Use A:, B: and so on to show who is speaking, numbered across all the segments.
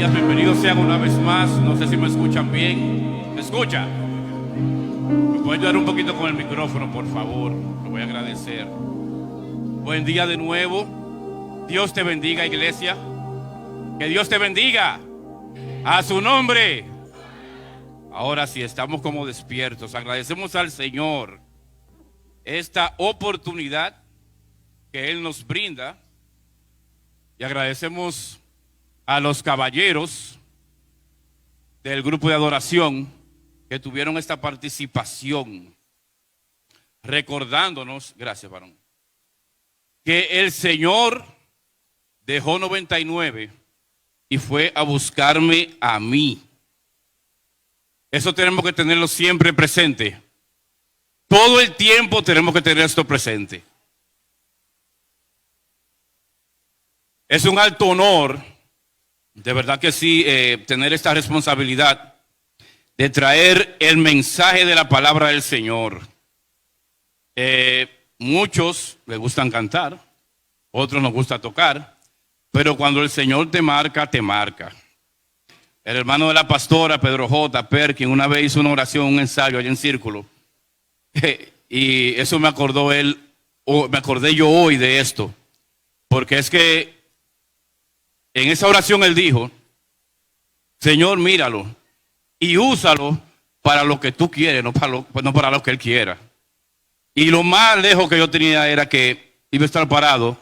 A: días, bienvenidos sean una vez más. No sé si me escuchan bien. ¿Me escucha? ¿Me pueden ayudar un poquito con el micrófono, por favor? Lo voy a agradecer. Buen día de nuevo. Dios te bendiga, iglesia. Que Dios te bendiga. A su nombre. Ahora sí, estamos como despiertos. Agradecemos al Señor esta oportunidad que Él nos brinda. Y agradecemos a los caballeros del grupo de adoración que tuvieron esta participación, recordándonos, gracias varón, que el Señor dejó 99 y fue a buscarme a mí. Eso tenemos que tenerlo siempre presente. Todo el tiempo tenemos que tener esto presente. Es un alto honor, de verdad que sí, tener esta responsabilidad de traer el mensaje de la palabra del Señor. Muchos les gustan cantar, otros nos gusta tocar, pero cuando el Señor te marca, te marca. El hermano de la pastora, Pedro J. Perkin, una vez hizo una oración, un ensayo allá en Círculo, y eso me acordé yo hoy de esto, porque es que en esa oración él dijo: Señor, míralo y úsalo para lo que tú quieres, no para lo que él quiera. Y lo más lejos que yo tenía era que iba a estar parado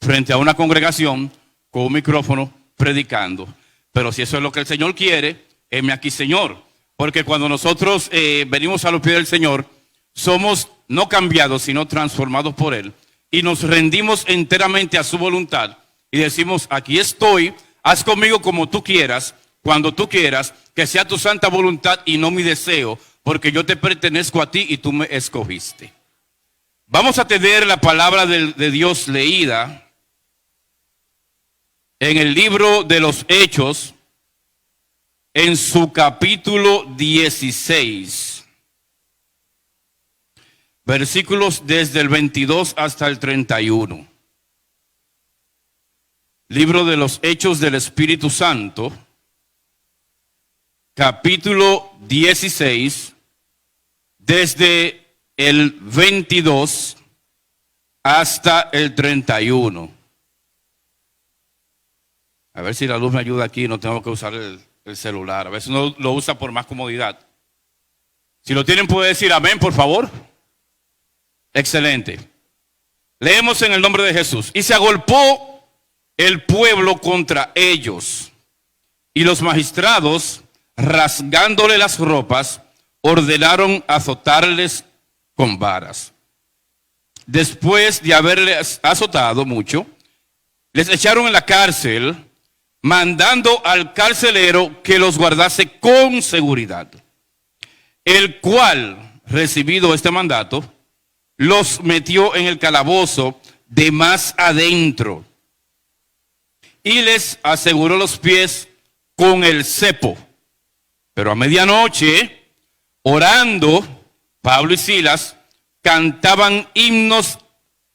A: frente a una congregación con un micrófono predicando. Pero si eso es lo que el Señor quiere, heme aquí, Señor. Porque cuando nosotros venimos a los pies del Señor, somos no cambiados, sino transformados por Él. Y nos rendimos enteramente a su voluntad. Y decimos: aquí estoy, haz conmigo como tú quieras, cuando tú quieras, que sea tu santa voluntad y no mi deseo, porque yo te pertenezco a ti y tú me escogiste. Vamos a tener la palabra de Dios leída en el libro de los Hechos, en su capítulo 16, versículos desde el 22 hasta el 31. Libro de los Hechos del Espíritu Santo, capítulo 16, desde el 22 hasta el 31. A ver si la luz me ayuda aquí, no tengo que usar el celular. A veces uno lo usa por más comodidad. Si lo tienen, puede decir amén, por favor. Excelente. Leemos en el nombre de Jesús. Y se agolpó el pueblo contra ellos, y los magistrados, rasgándole las ropas, ordenaron azotarles con varas. Después de haberles azotado mucho, les echaron en la cárcel, mandando al carcelero que los guardase con seguridad, el cual, recibido este mandato, los metió en el calabozo de más adentro y les aseguró los pies con el cepo. Pero a medianoche, orando, Pablo y Silas cantaban himnos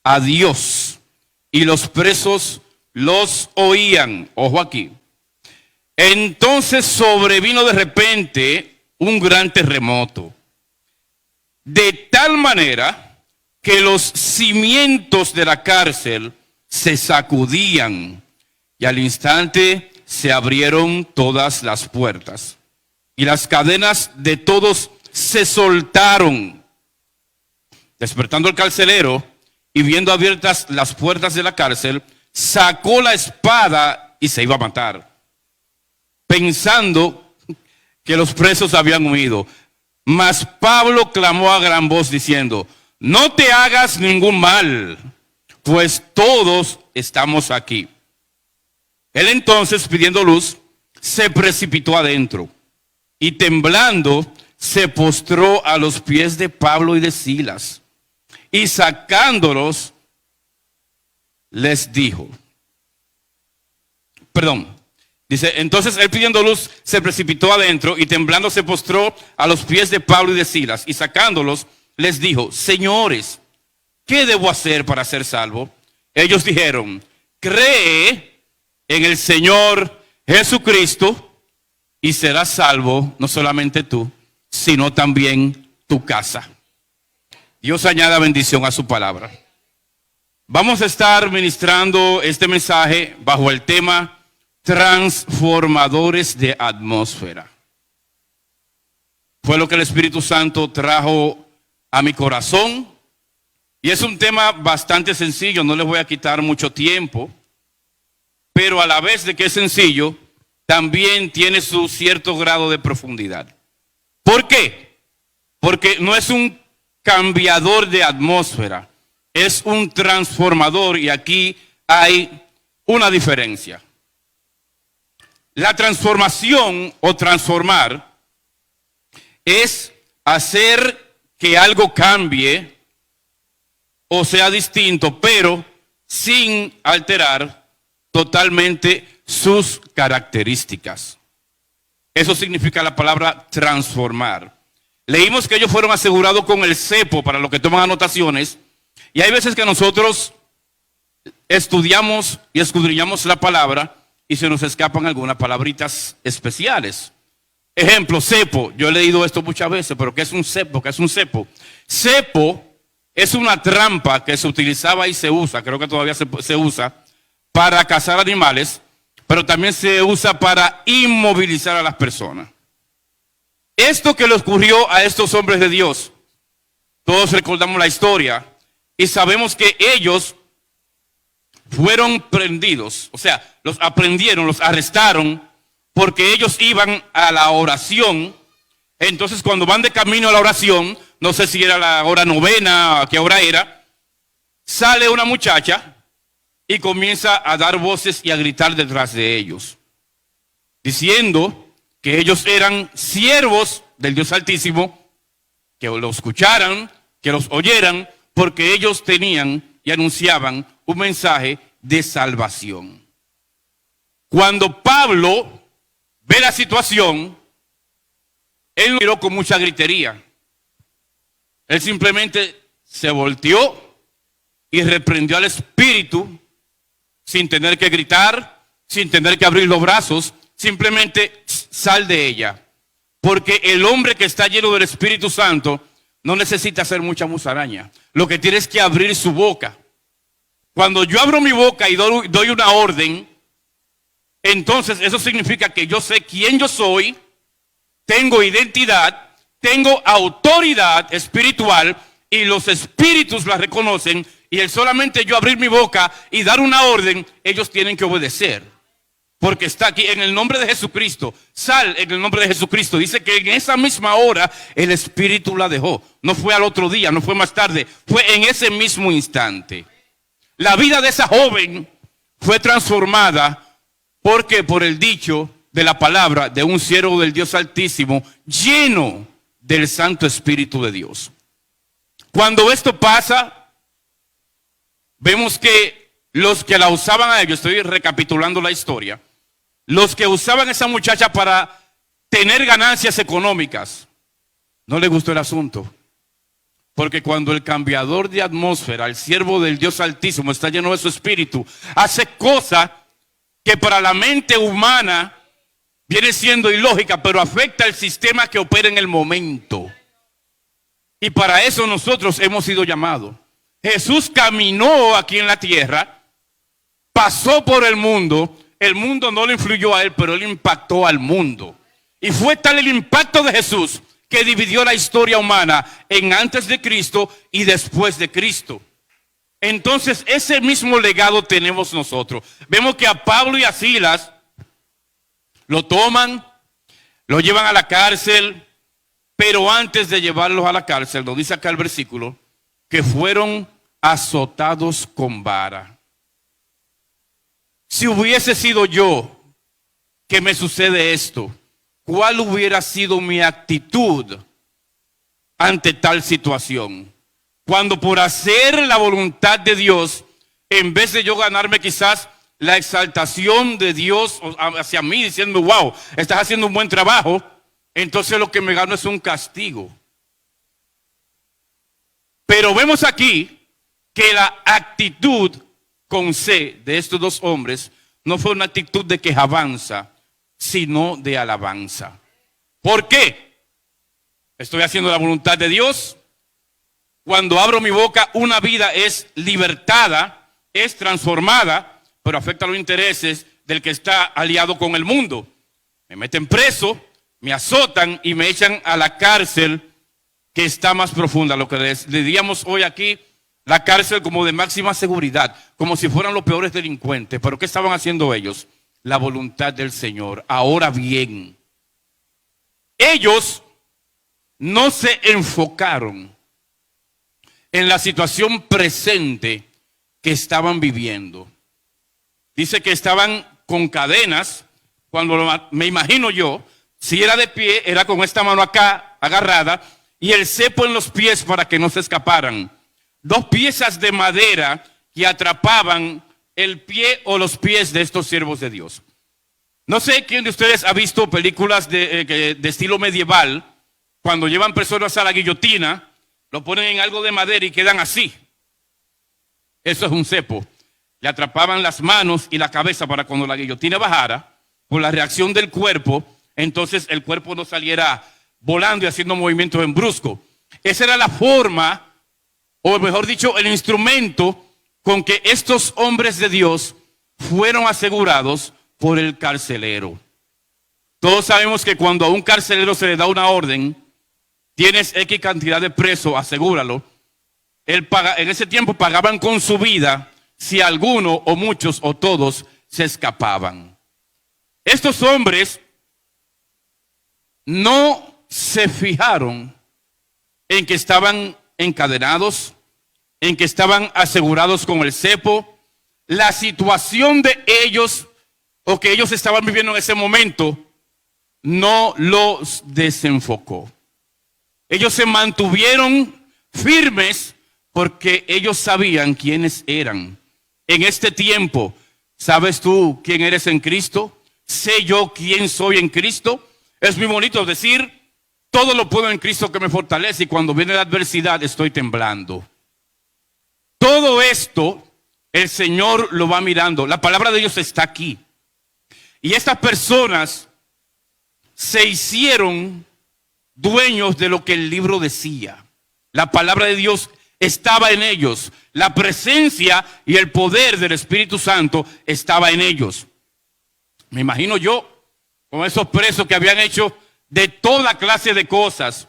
A: a Dios, y los presos los oían. Ojo aquí. Entonces sobrevino de repente un gran terremoto, de tal manera que los cimientos de la cárcel se sacudían, y al instante se abrieron todas las puertas, y las cadenas de todos se soltaron. Despertando el carcelero y viendo abiertas las puertas de la cárcel, sacó la espada y se iba a matar, pensando que los presos habían huido. Mas Pablo clamó a gran voz diciendo: no te hagas ningún mal, pues todos estamos aquí. Él entonces, pidiendo luz, se precipitó adentro y temblando se postró a los pies de Pablo y de Silas, y sacándolos les dijo, dice, entonces él pidiendo luz se precipitó adentro y temblando se postró a los pies de Pablo y de Silas, y sacándolos les dijo: señores, ¿qué debo hacer para ser salvo? Ellos dijeron: cree en el Señor Jesucristo y serás salvo, no solamente tú, sino también tu casa. Dios añada bendición a su palabra. Vamos a estar ministrando este mensaje bajo el tema transformadores de atmósfera. Fue lo que el Espíritu Santo trajo a mi corazón. Y es un tema bastante sencillo, no les voy a quitar mucho tiempo. Pero a la vez de que es sencillo, también tiene su cierto grado de profundidad. ¿Por qué? Porque no es un cambiador de atmósfera, es un transformador, y aquí hay una diferencia. La transformación o transformar es hacer que algo cambie o sea distinto, pero sin alterar totalmente sus características. Eso significa la palabra transformar. Leímos que ellos fueron asegurados con el cepo, para los que toman anotaciones, y hay veces que nosotros estudiamos y escudriñamos la palabra y se nos escapan algunas palabritas especiales. Ejemplo, cepo. Yo he leído esto muchas veces, pero ¿qué es un cepo? ¿Qué es un cepo? Cepo es una trampa que se utilizaba y se usa, creo que todavía se usa, para cazar animales, pero también se usa para inmovilizar a las personas. Esto que le ocurrió a estos hombres de Dios, todos recordamos la historia y sabemos que ellos fueron prendidos, o sea, los aprendieron, los arrestaron, porque ellos iban a la oración. Entonces cuando van de camino a la oración, no sé si era la hora novena, a qué hora era, sale una muchacha y comienza a dar voces y a gritar detrás de ellos, diciendo que ellos eran siervos del Dios Altísimo, que lo escucharan, que los oyeran, porque ellos tenían y anunciaban un mensaje de salvación. Cuando Pablo ve la situación, él no miró con mucha gritería. Él simplemente se volteó y reprendió al espíritu sin tener que gritar, sin tener que abrir los brazos, simplemente sal de ella. Porque el hombre que está lleno del Espíritu Santo no necesita hacer mucha musaraña. Lo que tiene es que abrir su boca. Cuando yo abro mi boca y doy una orden, entonces eso significa que yo sé quién yo soy, tengo identidad, tengo autoridad espiritual y los espíritus la reconocen, y el solamente yo abrir mi boca y dar una orden, ellos tienen que obedecer. Porque está aquí en el nombre de Jesucristo. Sal en el nombre de Jesucristo. Dice que en esa misma hora el espíritu la dejó. No fue al otro día, no fue más tarde, fue en ese mismo instante. La vida de esa joven fue transformada porque por el dicho de la palabra de un siervo del Dios Altísimo, lleno del Santo Espíritu de Dios. Cuando esto pasa, vemos que los que la usaban a ellos, estoy recapitulando la historia, los que usaban a esa muchacha para tener ganancias económicas, no les gustó el asunto. Porque cuando el cambiador de atmósfera, el siervo del Dios Altísimo, está lleno de su espíritu, hace cosas que para la mente humana viene siendo ilógica, pero afecta el sistema que opera en el momento. Y para eso nosotros hemos sido llamados. Jesús caminó aquí en la tierra, pasó por el mundo no le influyó a él, pero él impactó al mundo. Y fue tal el impacto de Jesús que dividió la historia humana en antes de Cristo y después de Cristo. Entonces ese mismo legado tenemos nosotros. Vemos que a Pablo y a Silas lo toman, lo llevan a la cárcel, pero antes de llevarlos a la cárcel, nos dice acá el versículo, que fueron azotados con vara. Si hubiese sido yo que me sucede esto, ¿cuál hubiera sido mi actitud ante tal situación? Cuando por hacer la voluntad de Dios, en vez de yo ganarme quizás la exaltación de Dios hacia mí, diciendo, wow, estás haciendo un buen trabajo, entonces lo que me gano es un castigo. Pero vemos aquí que la actitud con C de estos dos hombres no fue una actitud de quejabanza, sino de alabanza. ¿Por qué? Estoy haciendo la voluntad de Dios. Cuando abro mi boca, una vida es libertada, es transformada, pero afecta los intereses del que está aliado con el mundo. Me meten preso, me azotan y me echan a la cárcel que está más profunda, lo que le diríamos hoy aquí, la cárcel como de máxima seguridad, como si fueran los peores delincuentes. ¿Pero qué estaban haciendo ellos? La voluntad del Señor. Ahora bien, ellos no se enfocaron en la situación presente que estaban viviendo. Dice que estaban con cadenas, cuando me imagino yo, si era de pie, era con esta mano acá agarrada y el cepo en los pies para que no se escaparan. 2 piezas de madera que atrapaban el pie o los pies de estos siervos de Dios. No sé quién de ustedes ha visto películas de estilo medieval, cuando llevan personas a la guillotina, lo ponen en algo de madera y quedan así. Eso es un cepo. Le atrapaban las manos y la cabeza para cuando la guillotina bajara, por la reacción del cuerpo, entonces el cuerpo no saliera volando y haciendo movimientos en brusco. Esa era la forma, o mejor dicho, el instrumento con que estos hombres de Dios fueron asegurados por el carcelero. Todos sabemos que cuando a un carcelero se le da una orden, tienes X cantidad de presos, asegúralo. En ese tiempo pagaban con su vida si alguno o muchos o todos se escapaban. Estos hombres no se fijaron en que estaban encadenados, en que estaban asegurados con el cepo. La situación de ellos o que ellos estaban viviendo en ese momento no los desenfocó. Ellos se mantuvieron firmes porque ellos sabían quiénes eran. En este tiempo, ¿sabes tú quién eres en Cristo? ¿Sé yo quién soy en Cristo? Es muy bonito decir, todo lo puedo en Cristo que me fortalece, y cuando viene la adversidad estoy temblando. Todo esto el Señor lo va mirando. La palabra de Dios está aquí. Y estas personas se hicieron dueños de lo que el libro decía. La palabra de Dios estaba en ellos. La presencia y el poder del Espíritu Santo estaba en ellos. Me imagino yo con esos presos que habían hecho de toda clase de cosas,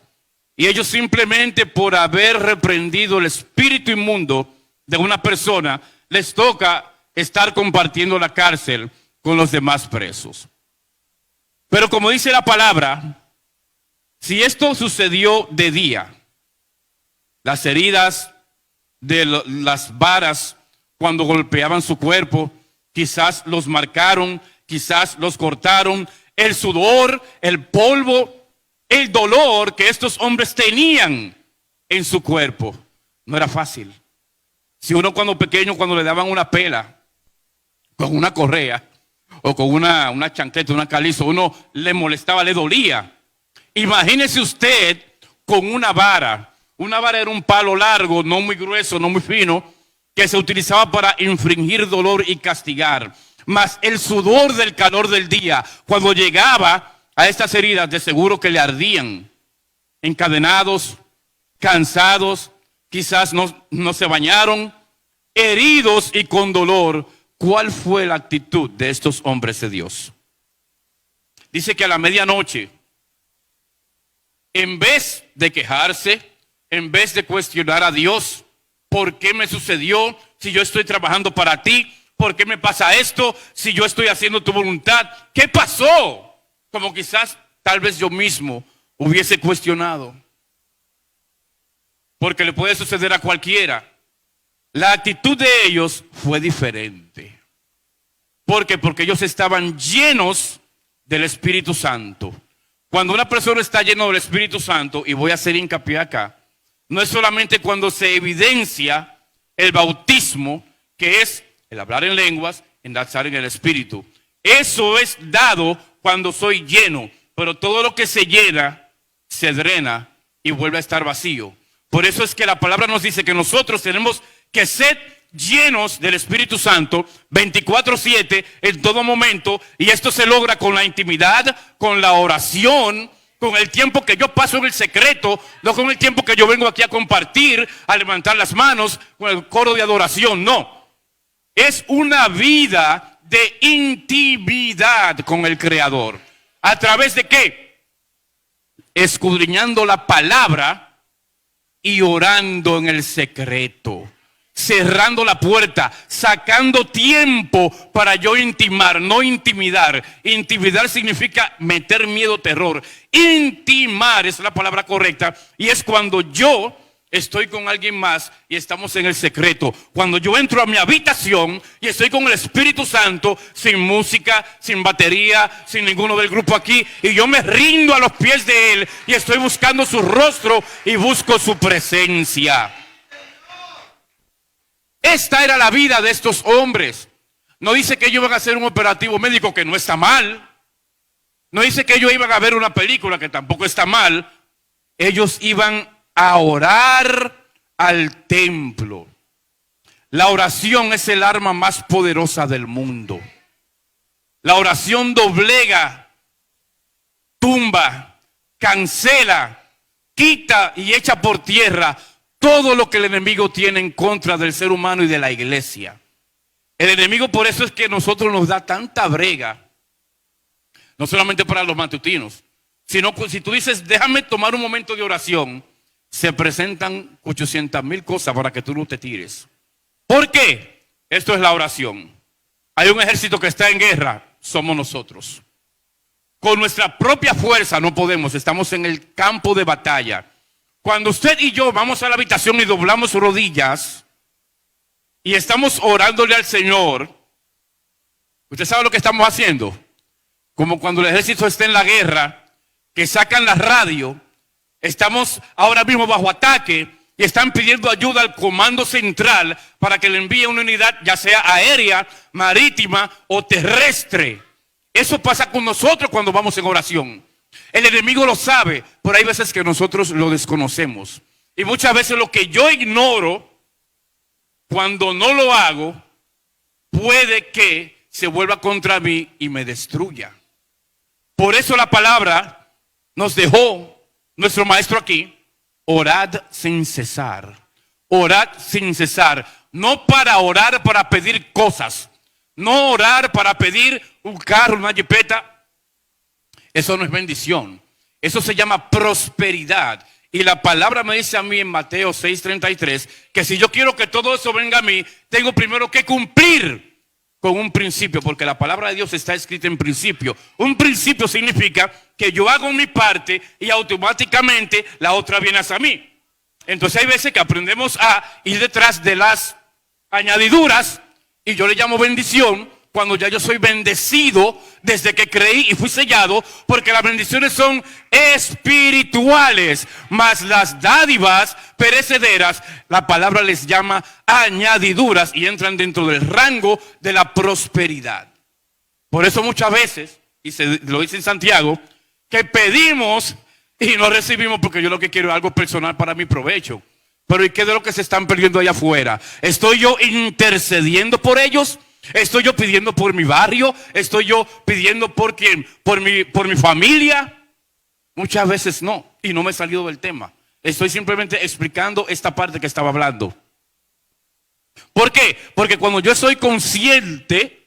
A: y ellos simplemente por haber reprendido el espíritu inmundo de una persona, les toca estar compartiendo la cárcel con los demás presos. Pero como dice la palabra, si esto sucedió de día, las heridas de las varas cuando golpeaban su cuerpo, quizás los marcaron, quizás los cortaron, el sudor, el polvo, el dolor que estos hombres tenían en su cuerpo, no era fácil. Si uno cuando pequeño, cuando le daban una pela con una correa o con una chancleta, una calizo, uno le molestaba, le dolía. Imagínese usted con una vara. Una vara era un palo largo, no muy grueso, no muy fino, que se utilizaba para infligir dolor y castigar. Mas el sudor del calor del día, cuando llegaba a estas heridas, de seguro que le ardían. Encadenados, cansados, quizás no se bañaron, heridos y con dolor. ¿Cuál fue la actitud de estos hombres de Dios? Dice que a la medianoche, en vez de quejarse, en vez de cuestionar a Dios, ¿por qué me sucedió si yo estoy trabajando para ti? ¿Por qué me pasa esto si yo estoy haciendo tu voluntad? ¿Qué pasó? Como quizás tal vez yo mismo hubiese cuestionado. Porque le puede suceder a cualquiera. La actitud de ellos fue diferente. ¿Por qué? Porque ellos estaban llenos del Espíritu Santo. Cuando una persona está llena del Espíritu Santo, y voy a hacer hincapié acá, no es solamente cuando se evidencia el bautismo, que es el hablar en lenguas, enlazar en el Espíritu. Eso es dado cuando soy lleno, pero todo lo que se llena, se drena y vuelve a estar vacío. Por eso es que la palabra nos dice que nosotros tenemos que ser llenos del Espíritu Santo 24/7 en todo momento, y esto se logra con la intimidad, con la oración, con el tiempo que yo paso en el secreto, no con el tiempo que yo vengo aquí a compartir, a levantar las manos con el coro de adoración, no. Es una vida de intimidad con el Creador. ¿A través de qué? Escudriñando la palabra y orando en el secreto. Cerrando la puerta, sacando tiempo para yo intimar, no intimidar. Intimidar significa meter miedo, terror. Intimar es la palabra correcta, y es cuando yo estoy con alguien más y estamos en el secreto. Cuando yo entro a mi habitación y estoy con el Espíritu Santo, sin música, sin batería, sin ninguno del grupo aquí, y yo me rindo a los pies de Él y estoy buscando su rostro y busco su presencia. Esta era la vida de estos hombres. No dice que ellos iban a hacer un operativo médico, que no está mal. No dice que ellos iban a ver una película, que tampoco está mal. Ellos iban a orar al templo. La oración es el arma más poderosa del mundo. La oración doblega, tumba, cancela, quita y echa por tierra todo lo que el enemigo tiene en contra del ser humano y de la iglesia. El enemigo, por eso es que a nosotros nos da tanta brega, no solamente para los matutinos, sino si tú dices, déjame tomar un momento de oración, se presentan 800,000 cosas para que tú no te tires. ¿Por qué? Esto es la oración. Hay un ejército que está en guerra, somos nosotros. Con nuestra propia fuerza no podemos, estamos en el campo de batalla. Cuando usted y yo vamos a la habitación y doblamos rodillas y estamos orándole al Señor, ¿usted sabe lo que estamos haciendo? Como cuando el ejército está en la guerra, que sacan la radio, estamos ahora mismo bajo ataque y están pidiendo ayuda al comando central para que le envíe una unidad, ya sea aérea, marítima o terrestre. Eso pasa con nosotros cuando vamos en oración. El enemigo lo sabe, pero hay veces que nosotros lo desconocemos. Y muchas veces lo que yo ignoro, cuando no lo hago, puede que se vuelva contra mí y me destruya. Por eso la palabra nos dejó nuestro maestro aquí: orad sin cesar. Orad sin cesar. No para orar para pedir cosas. No orar para pedir un carro, una jipeta. Eso no es bendición. Eso se llama prosperidad. Y la palabra me dice a mí en Mateo 6:33 que si yo quiero que todo eso venga a mí, tengo primero que cumplir con un principio, porque la palabra de Dios está escrita en principio. Un principio significa que yo hago mi parte y automáticamente la otra viene hacia mí. Entonces hay veces que aprendemos a ir detrás de las añadiduras, y yo le llamo bendición, cuando ya yo soy bendecido desde que creí y fui sellado, porque las bendiciones son espirituales, mas las dádivas perecederas, la palabra les llama añadiduras, y entran dentro del rango de la prosperidad. Por eso muchas veces, y lo dice en Santiago, que pedimos y no recibimos, porque yo lo que quiero es algo personal para mi provecho. Pero ¿y qué de lo que se están perdiendo allá afuera? ¿Estoy yo intercediendo por ellos? ¿Estoy yo pidiendo por mi barrio? ¿Estoy yo pidiendo por quién? ¿Por mi familia? Muchas veces no, y no me he salido del tema. Estoy simplemente explicando esta parte que estaba hablando. ¿Por qué? Porque cuando yo soy consciente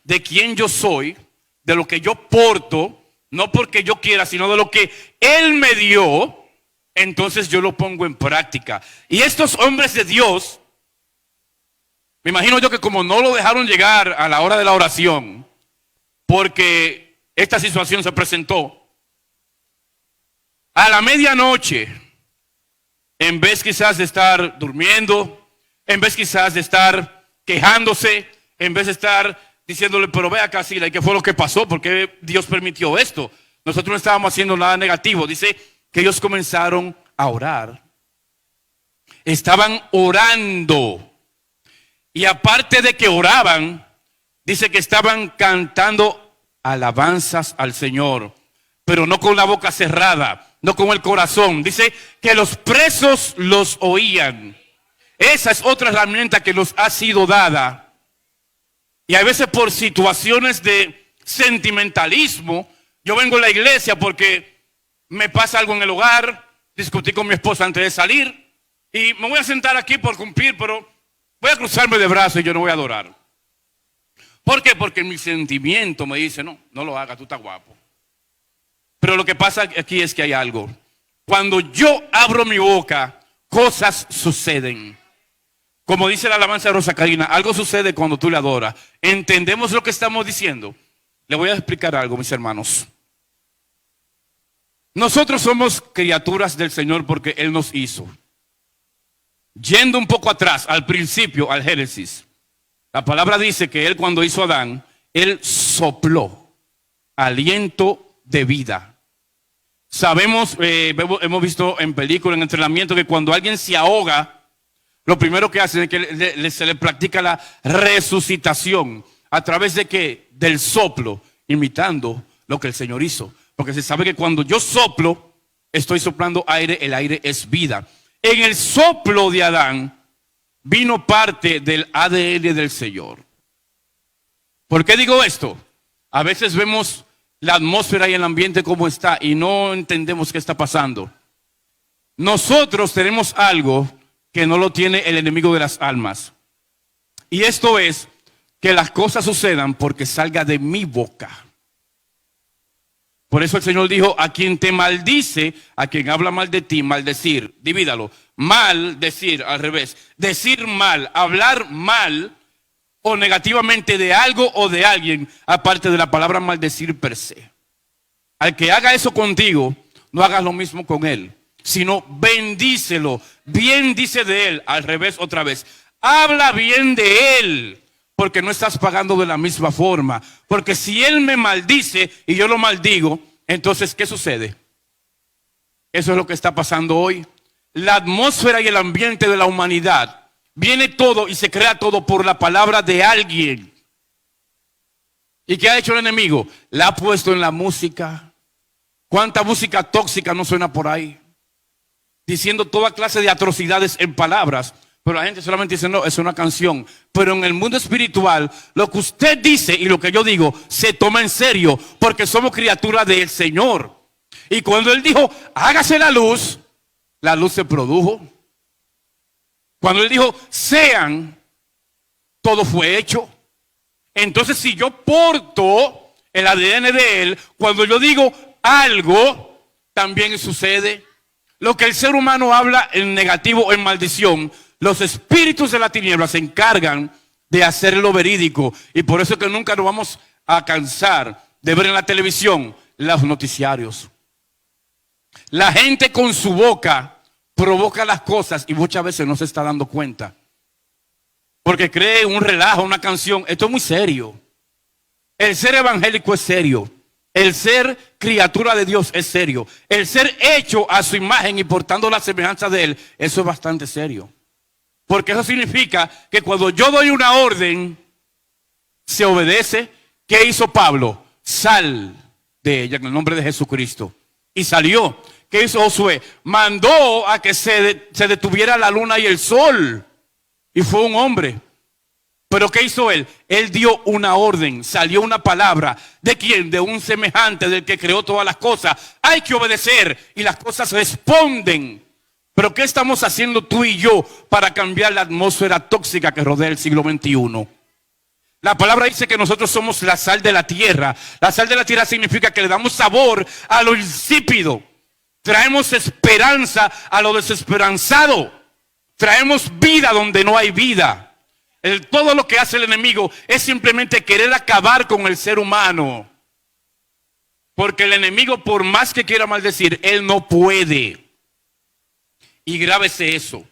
A: de quién yo soy, de lo que yo porto, no porque yo quiera, sino de lo que Él me dio, entonces yo lo pongo en práctica. Y estos hombres de Dios, me imagino yo que como no lo dejaron llegar a la hora de la oración, porque esta situación se presentó, a la medianoche, en vez quizás de estar durmiendo, en vez quizás de estar quejándose, en vez de estar diciéndole, pero ve acá, Sila, ¿y qué fue lo que pasó? ¿Por qué Dios permitió esto? Nosotros no estábamos haciendo nada negativo. Dice que ellos comenzaron a orar. Estaban orando. Y aparte de que oraban, dice que estaban cantando alabanzas al Señor, pero no con la boca cerrada, no con el corazón. Dice que los presos los oían. Esa es otra herramienta que nos ha sido dada. Y a veces por situaciones de sentimentalismo, yo vengo a la iglesia porque me pasa algo en el hogar, discutí con mi esposa antes de salir y me voy a sentar aquí por cumplir, pero voy a cruzarme de brazos y yo no voy a adorar. ¿Por qué? Porque mi sentimiento me dice, no, no lo hagas, tú estás guapo. Pero lo que pasa aquí es que hay algo. Cuando yo abro mi boca, cosas suceden. Como dice la alabanza de Rosa Karina, algo sucede cuando tú le adoras. ¿Entendemos lo que estamos diciendo? Le voy a explicar algo, mis hermanos. Nosotros somos criaturas del Señor porque Él nos hizo. Yendo un poco atrás, al principio, al Génesis, la palabra dice que Él cuando hizo a Adán, Él sopló aliento de vida. Sabemos, hemos visto en películas, en entrenamiento, que cuando alguien se ahoga, lo primero que hacen es que se le practica la resucitación. ¿A través de qué? Del soplo, imitando lo que el Señor hizo. Porque se sabe que cuando yo soplo, estoy soplando aire, el aire es vida. En el soplo de Adán vino parte del ADN del Señor. ¿Por qué digo esto? A veces vemos la atmósfera y el ambiente como está y no entendemos qué está pasando. Nosotros tenemos algo que no lo tiene el enemigo de las almas. Y esto es que las cosas sucedan porque salga de mi boca. Por eso el Señor dijo, a quien te maldice, a quien habla mal de ti, maldecir, divídalo. Mal, decir, al revés. Decir mal, hablar mal o negativamente de algo o de alguien, aparte de la palabra maldecir per se. Al que haga eso contigo, no hagas lo mismo con él, sino bendícelo. Bien dice de él, al revés otra vez. Habla bien de él, porque no estás pagando de la misma forma. Porque si él me maldice y yo lo maldigo, entonces ¿qué sucede? Eso es lo que está pasando hoy. La atmósfera y el ambiente de la humanidad, viene todo y se crea todo por la palabra de alguien. ¿Y qué ha hecho el enemigo? La ha puesto en la música. ¿Cuánta música tóxica no suena por ahí? Diciendo toda clase de atrocidades en palabras. Pero la gente solamente dice, no, es una canción. Pero en el mundo espiritual, lo que usted dice y lo que yo digo, se toma en serio. Porque somos criaturas del Señor. Y cuando Él dijo, hágase la luz se produjo. Cuando Él dijo, sean, todo fue hecho. Entonces, si yo porto el ADN de Él, cuando yo digo algo, también sucede. Lo que el ser humano habla en negativo o en maldición, los espíritus de la tiniebla se encargan de hacerlo verídico. Y por eso es que nunca nos vamos a cansar de ver en la televisión los noticiarios. La gente con su boca provoca las cosas y muchas veces no se está dando cuenta. Porque cree un relajo, una canción. Esto es muy serio. El ser evangélico es serio. El ser criatura de Dios es serio. El ser hecho a su imagen y portando la semejanza de Él, eso es bastante serio. Porque eso significa que cuando yo doy una orden, se obedece. ¿Qué hizo Pablo? Sal de ella en el nombre de Jesucristo. Y salió. ¿Qué hizo Josué? Mandó a que se detuviera la luna y el sol. Y fue un hombre. Pero ¿qué hizo él? Él dio una orden, salió una palabra. ¿De quién? De un semejante, del que creó todas las cosas. Hay que obedecer y las cosas responden. Pero ¿qué estamos haciendo tú y yo para cambiar la atmósfera tóxica que rodea el siglo XXI? La palabra dice que nosotros somos la sal de la tierra. La sal de la tierra significa que le damos sabor a lo insípido. Traemos esperanza a lo desesperanzado. Traemos vida donde no hay vida. Todo lo que hace el enemigo es simplemente querer acabar con el ser humano. Porque el enemigo, por más que quiera maldecir, él no puede. Y grábese eso.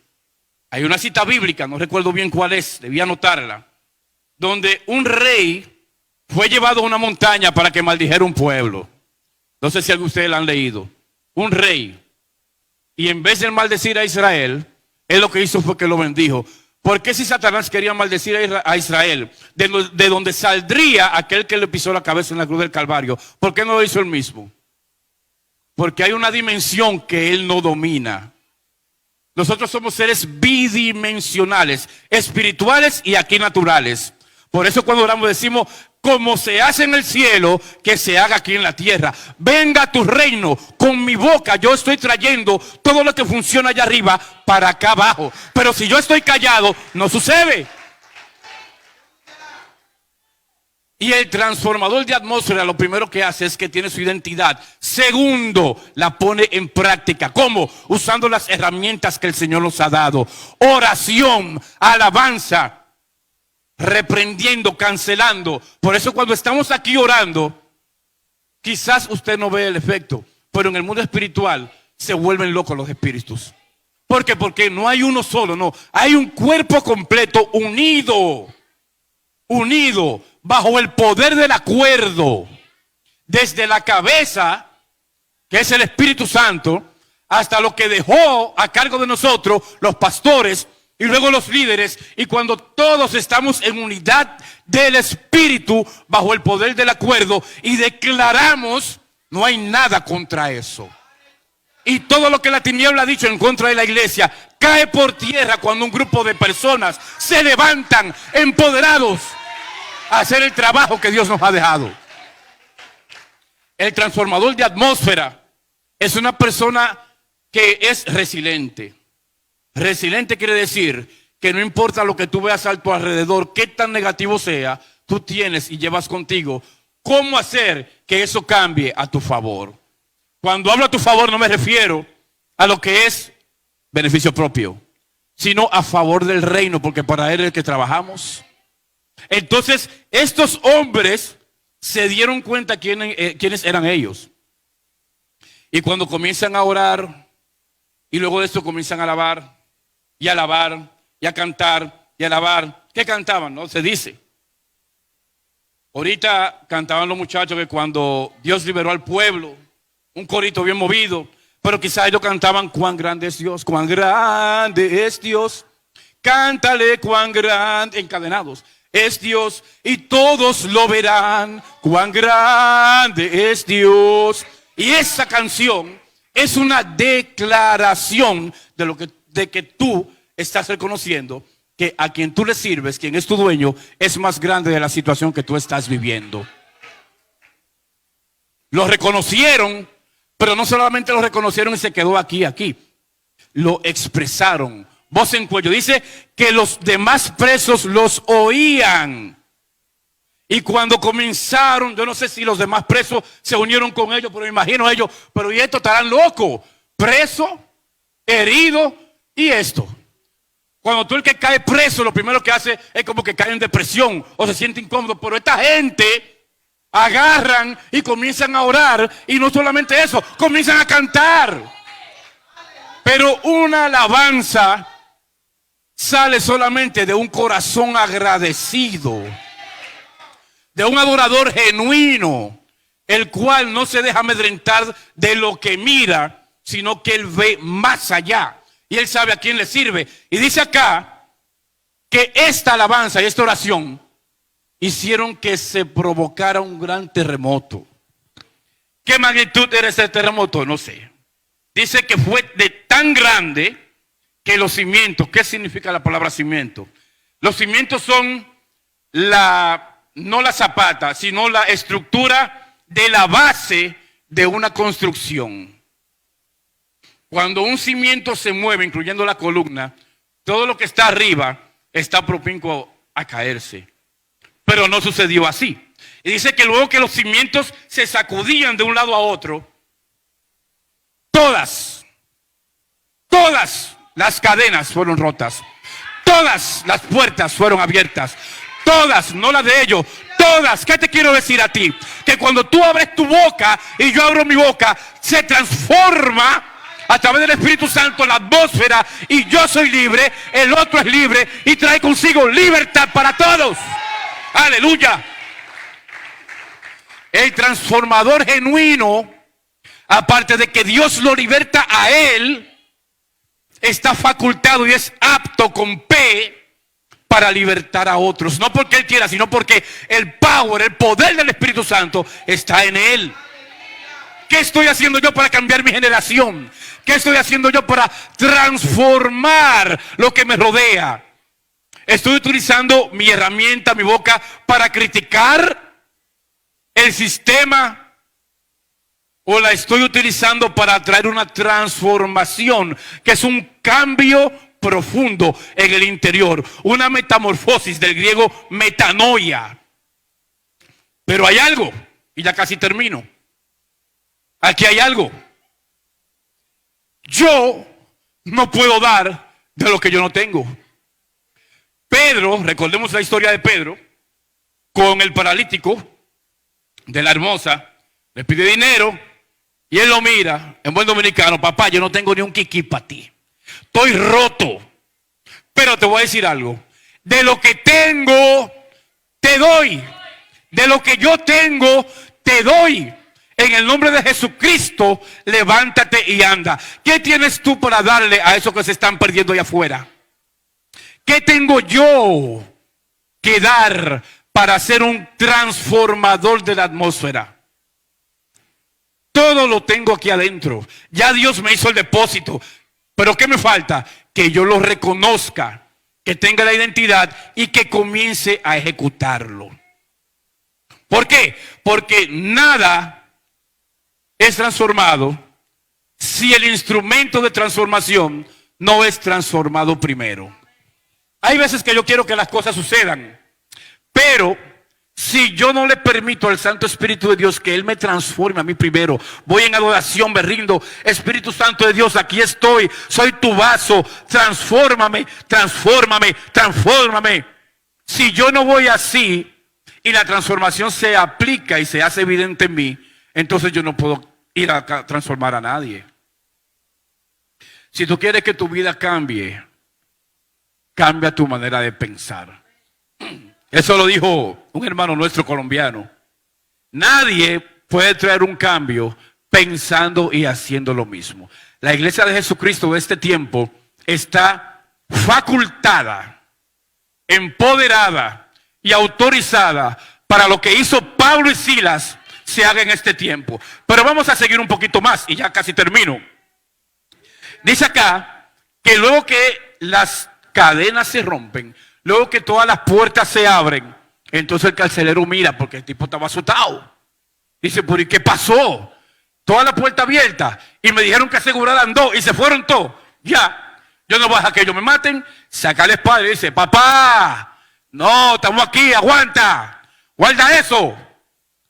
A: Hay una cita bíblica, no recuerdo bien cuál es, debí anotarla, donde un rey fue llevado a una montaña para que maldijera un pueblo. No sé si algunos de ustedes la han leído. Un rey. Y en vez de maldecir a Israel, él lo que hizo fue que lo bendijo. ¿Por qué si Satanás quería maldecir a Israel, de donde saldría aquel que le pisó la cabeza en la cruz del Calvario? ¿Por qué no lo hizo él mismo? Porque hay una dimensión que él no domina. Nosotros somos seres bidimensionales, espirituales y aquí naturales. Por eso cuando oramos decimos, como se hace en el cielo, que se haga aquí en la tierra. Venga tu reino. Con mi boca yo estoy trayendo todo lo que funciona allá arriba para acá abajo. Pero si yo estoy callado, no sucede. Y el transformador de atmósfera lo primero que hace es que tiene su identidad. Segundo, la pone en práctica. ¿Cómo? Usando las herramientas que el Señor nos ha dado. Oración, alabanza, reprendiendo, cancelando. Por eso cuando estamos aquí orando, quizás usted no ve el efecto, pero en el mundo espiritual se vuelven locos los espíritus. ¿Por qué? Porque no hay uno solo, no. Hay un cuerpo completo unido bajo el poder del acuerdo, desde la cabeza, que es el Espíritu Santo, hasta lo que dejó a cargo de nosotros los pastores y luego los líderes. Y cuando todos estamos en unidad del Espíritu, bajo el poder del acuerdo, y declaramos, no hay nada contra eso. Y todo lo que la tiniebla ha dicho en contra de la iglesia cae por tierra cuando un grupo de personas se levantan empoderados a hacer el trabajo que Dios nos ha dejado. El transformador de atmósfera es una persona que es resiliente. Resiliente quiere decir que no importa lo que tú veas a tu alrededor, qué tan negativo sea, tú tienes y llevas contigo cómo hacer que eso cambie a tu favor. Cuando hablo a tu favor no me refiero a lo que es beneficio propio, sino a favor del reino, porque para él es el que trabajamos. Entonces, estos hombres se dieron cuenta quiénes eran ellos. Y cuando comienzan a orar, y luego de esto comienzan a alabar, y a cantar, y a alabar. ¿Qué cantaban? No se dice. Ahorita cantaban los muchachos que cuando Dios liberó al pueblo, un corito bien movido, pero quizás ellos cantaban, cuán grande es Dios, cuán grande es Dios. Cántale cuán grande, encadenados. Es Dios y todos lo verán, cuán grande es Dios. Y esa canción es una declaración de que tú estás reconociendo que a quien tú le sirves, quien es tu dueño, es más grande de la situación que tú estás viviendo. Lo reconocieron, pero no solamente lo reconocieron y se quedó aquí. Lo expresaron. Voz en cuello. Dice que los demás presos los oían. Y cuando comenzaron, yo no sé si los demás presos se unieron con ellos, pero me imagino ellos, pero y estos estarán locos. Preso, herido y esto. Cuando tú el que cae preso, lo primero que hace es como que cae en depresión o se siente incómodo. Pero esta gente agarran y comienzan a orar. Y no solamente eso, comienzan a cantar. Pero una alabanza sale solamente de un corazón agradecido, de un adorador genuino, el cual no se deja amedrentar de lo que mira, sino que él ve más allá y él sabe a quién le sirve. Y dice acá que esta alabanza y esta oración hicieron que se provocara un gran terremoto. ¿Qué magnitud era ese terremoto? No sé. Dice que fue de tan grande que los cimientos, ¿qué significa la palabra cimiento? Los cimientos son no la zapata, sino la estructura de la base de una construcción. Cuando un cimiento se mueve, incluyendo la columna, todo lo que está arriba está propincuo a caerse. Pero no sucedió así. Y dice que luego que los cimientos se sacudían de un lado a otro, todas las cadenas fueron rotas. Todas las puertas fueron abiertas. Todas, no las de ellos, todas. ¿Qué te quiero decir a ti? Que cuando tú abres tu boca y yo abro mi boca, se transforma a través del Espíritu Santo la atmósfera y yo soy libre, el otro es libre y trae consigo libertad para todos. Aleluya. El transformador genuino, aparte de que Dios lo liberta a él, está facultado y es apto con P para libertar a otros. No porque él quiera, sino porque el poder del Espíritu Santo está en él. ¿Qué estoy haciendo yo para cambiar mi generación? ¿Qué estoy haciendo yo para transformar lo que me rodea? ¿Estoy utilizando mi herramienta, mi boca, para criticar el sistema? ¿O la estoy utilizando para traer una transformación, que es un cambio profundo en el interior? Una metamorfosis, del griego metanoia. Pero hay algo, y ya casi termino. Aquí hay algo. Yo no puedo dar de lo que yo no tengo. Pedro, recordemos la historia de Pedro, con el paralítico de la Hermosa, le pide dinero y él lo mira, en buen dominicano: papá, yo no tengo ni un kiki para ti. Estoy roto. Pero te voy a decir algo. De lo que tengo, te doy. De lo que yo tengo, te doy. En el nombre de Jesucristo, levántate y anda. ¿Qué tienes tú para darle a esos que se están perdiendo allá afuera? ¿Qué tengo yo que dar para ser un transformador de la atmósfera? Todo lo tengo aquí adentro. Ya Dios me hizo el depósito. Pero ¿qué me falta? Que yo lo reconozca, que tenga la identidad y que comience a ejecutarlo. ¿Por qué? Porque nada es transformado si el instrumento de transformación no es transformado primero. Hay veces que yo quiero que las cosas sucedan, pero si yo no le permito al Santo Espíritu de Dios que Él me transforme a mí primero, voy en adoración, me rindo: Espíritu Santo de Dios, aquí estoy, soy tu vaso, transfórmame, transfórmame, transfórmame. Si yo no voy así y la transformación se aplica y se hace evidente en mí, entonces yo no puedo ir a transformar a nadie. Si tú quieres que tu vida cambie, cambia tu manera de pensar. Eso lo dijo un hermano nuestro colombiano. Nadie puede traer un cambio pensando y haciendo lo mismo. La iglesia de Jesucristo de este tiempo está facultada, empoderada y autorizada para lo que hizo Pablo y Silas se haga en este tiempo. Pero vamos a seguir un poquito más y ya casi termino. Dice acá que luego que las cadenas se rompen, luego que todas las puertas se abren, entonces el carcelero mira, porque el tipo estaba asustado. Dice: ¿pero y qué pasó? Toda la puerta abierta y me dijeron que aseguraran dos y se fueron todos. Ya, yo no voy a dejar que ellos me maten. Saca la espada y dice: papá, no, estamos aquí, aguanta, guarda eso.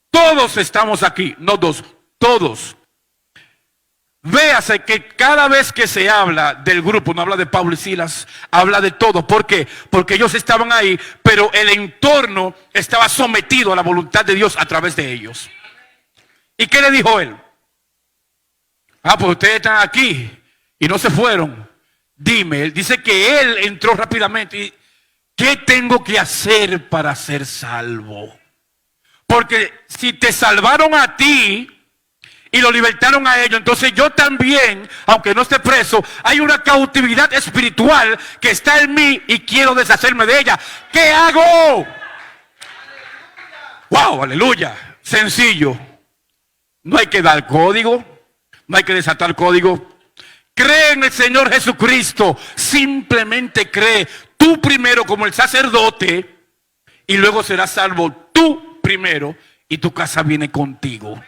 A: Todos estamos aquí, no dos, todos. Véase que cada vez que se habla del grupo, no habla de Pablo y Silas, habla de todos. ¿Por qué? Porque ellos estaban ahí, pero el entorno estaba sometido a la voluntad de Dios a través de ellos. ¿Y qué le dijo él? Pues ustedes están aquí y no se fueron. Dime, él dice que él entró rápidamente y ¿qué tengo que hacer para ser salvo? Porque si te salvaron a ti y lo libertaron a ellos, entonces yo también, aunque no esté preso, hay una cautividad espiritual que está en mí y quiero deshacerme de ella. ¿Qué hago? ¡Wow! ¡Aleluya! Sencillo. No hay que dar código, no hay que desatar código. Cree en el Señor Jesucristo. Simplemente cree. Tú primero como el sacerdote y luego serás salvo tú primero y tu casa viene contigo.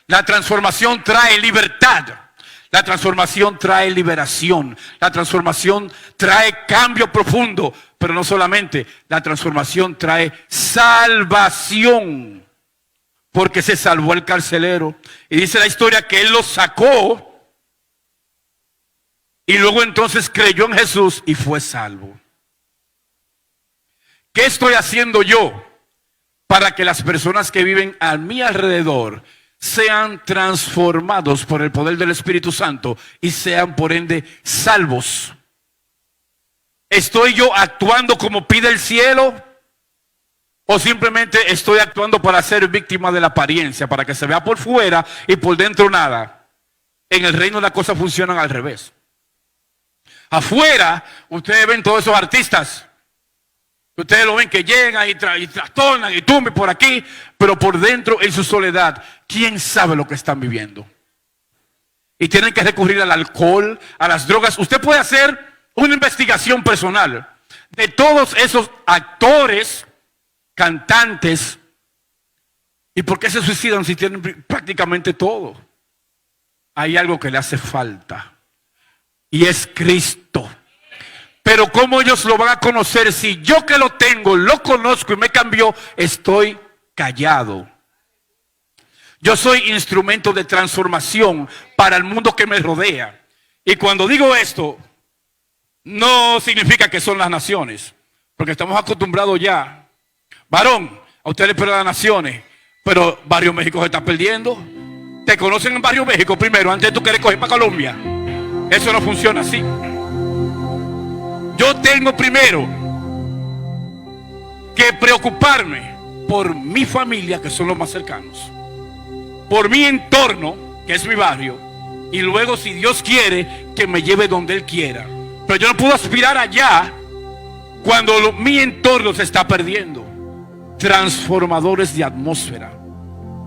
A: La transformación trae libertad. La transformación trae liberación. La transformación trae cambio profundo. Pero no solamente, la transformación trae salvación. Porque se salvó el carcelero. Y dice la historia que él lo sacó. Y luego entonces creyó en Jesús y fue salvo. ¿Qué estoy haciendo yo para que las personas que viven a mi alrededor sean transformados por el poder del Espíritu Santo y sean por ende salvos? ¿Estoy yo actuando como pide el cielo? ¿O simplemente estoy actuando para ser víctima de la apariencia, para que se vea por fuera y por dentro nada? En el reino las cosas funcionan al revés. Afuera, ustedes ven todos esos artistas. Ustedes lo ven que llegan y trastornan y tumben por aquí. pero por dentro, en su soledad, ¿quién sabe lo que están viviendo? Y tienen que recurrir al alcohol, a las drogas. Usted puede hacer una investigación personal de todos esos actores, cantantes. ¿Y por qué se suicidan si tienen prácticamente todo? Hay algo que le hace falta, y es Cristo. Pero ¿cómo ellos lo van a conocer si yo que lo tengo, lo conozco y me cambió, estoy callado? Yo soy instrumento de transformación para el mundo que me rodea. Y cuando digo esto, no significa que son las naciones, porque estamos acostumbrados ya. Varón, a usted le espera las naciones, pero Barrio México se está perdiendo. Te conocen en Barrio México primero, antes de tú querer coger para Colombia. Eso no funciona así. Yo tengo primero que preocuparme por mi familia, que son los más cercanos, por mi entorno, que es mi barrio, y luego, si Dios quiere, que me lleve donde Él quiera. Pero yo no puedo aspirar allá cuando mi entorno se está perdiendo. Transformadores de atmósfera.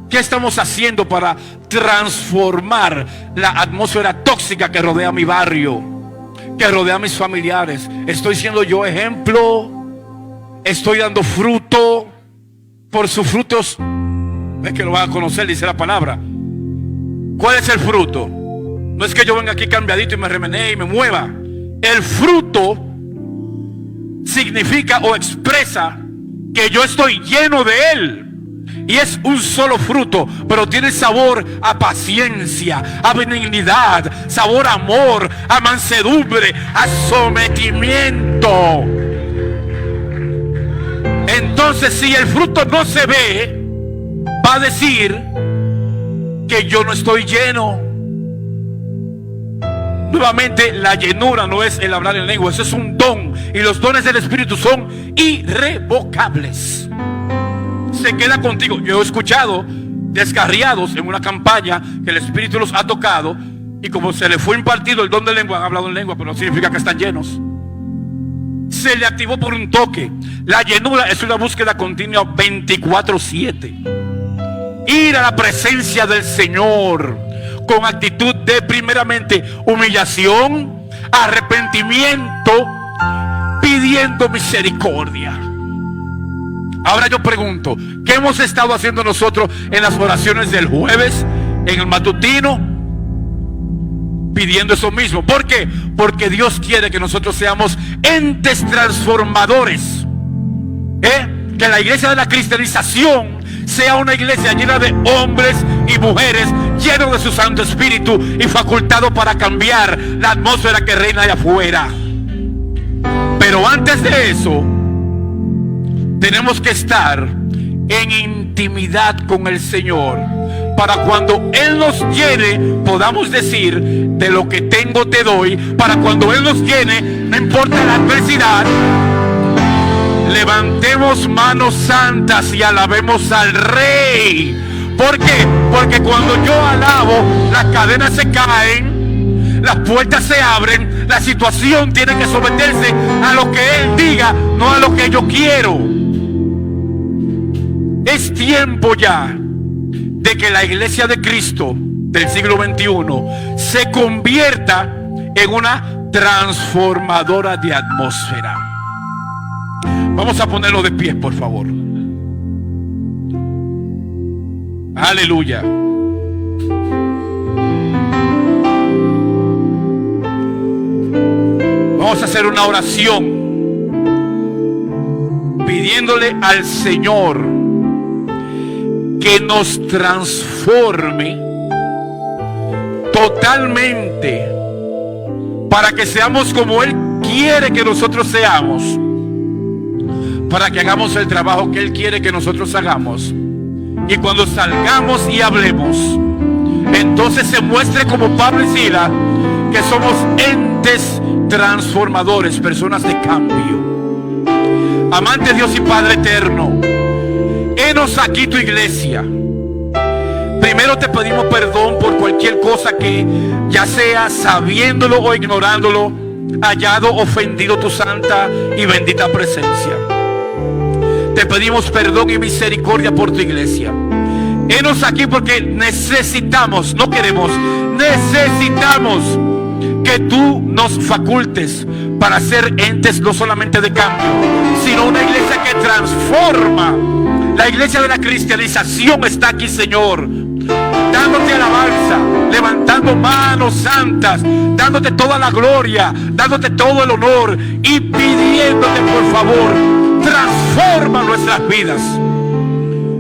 A: ¿Qué estamos haciendo para transformar la atmósfera tóxica que rodea mi barrio, que rodea a mis familiares? ¿Estoy siendo yo ejemplo? ¿Estoy dando fruto? Por sus frutos es que lo van a conocer, dice la palabra. ¿Cuál es el fruto? No es que yo venga aquí cambiadito y me remenee y me mueva. El fruto significa o expresa que yo estoy lleno de Él. Y es un solo fruto, pero tiene sabor a paciencia, a benignidad, sabor a amor, a mansedumbre, a sometimiento. Entonces, si el fruto no se ve, va a decir que yo no estoy lleno. Nuevamente, la llenura no es el hablar en lengua, eso es un don. Y los dones del Espíritu son irrevocables. Se queda contigo. Yo he escuchado descarriados en una campaña que el Espíritu los ha tocado, y como se le fue impartido el don de lengua, han hablado en lengua, pero no significa que están llenos. Se le activó por un toque. La llenura es una búsqueda continua 24/7. Ir a la presencia del Señor con actitud de, primeramente, humillación, arrepentimiento, pidiendo misericordia. Ahora yo pregunto, ¿qué hemos estado haciendo nosotros en las oraciones del jueves, en el matutino? Pidiendo eso mismo. ¿Por qué? Porque Dios quiere que nosotros seamos entes transformadores. Que la iglesia de la cristianización sea una iglesia llena de hombres y mujeres llenos de su Santo Espíritu y facultados para cambiar la atmósfera que reina de afuera. Pero antes de eso, tenemos que estar en intimidad con el Señor, para cuando Él nos llene podamos decir: de lo que tengo te doy. Para cuando Él nos llene, no importa la adversidad, levantemos manos santas y alabemos al Rey. ¿Por qué? Porque cuando yo alabo, las cadenas se caen, las puertas se abren, la situación tiene que someterse a lo que Él diga, no a lo que yo quiero. Es tiempo ya de que la iglesia de Cristo del siglo XXI se convierta en una transformadora de atmósfera. Vamos a ponerlo de pie, por favor. Aleluya. Vamos a hacer una oración pidiéndole al Señor que nos transforme totalmente para que seamos como Él quiere que nosotros seamos, para que hagamos el trabajo que Él quiere que nosotros hagamos, y cuando salgamos y hablemos, entonces se muestre como Pablo y Sila que somos entes transformadores, personas de cambio. Amante Dios y Padre eterno, henos aquí tu iglesia. Primero te pedimos perdón por cualquier cosa que, ya sea sabiéndolo o ignorándolo, hallado ofendido tu santa y bendita presencia. Te pedimos perdón y misericordia por tu iglesia. Henos aquí porque necesitamos, no queremos, necesitamos que tú nos facultes para ser entes no solamente de cambio, sino una iglesia que transforma. La iglesia de la cristianización está aquí, Señor, dándote alabanza, levantando manos santas, dándote toda la gloria, dándote todo el honor y pidiéndote, por favor, transforma nuestras vidas.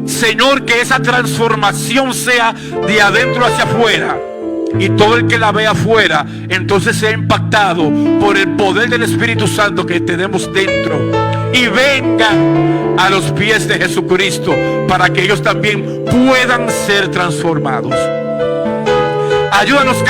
A: Señor, que esa transformación sea de adentro hacia afuera, y todo el que la vea afuera entonces sea impactado por el poder del Espíritu Santo que tenemos dentro, y vengan a los pies de Jesucristo para que ellos también puedan ser transformados. Ayúdanos cada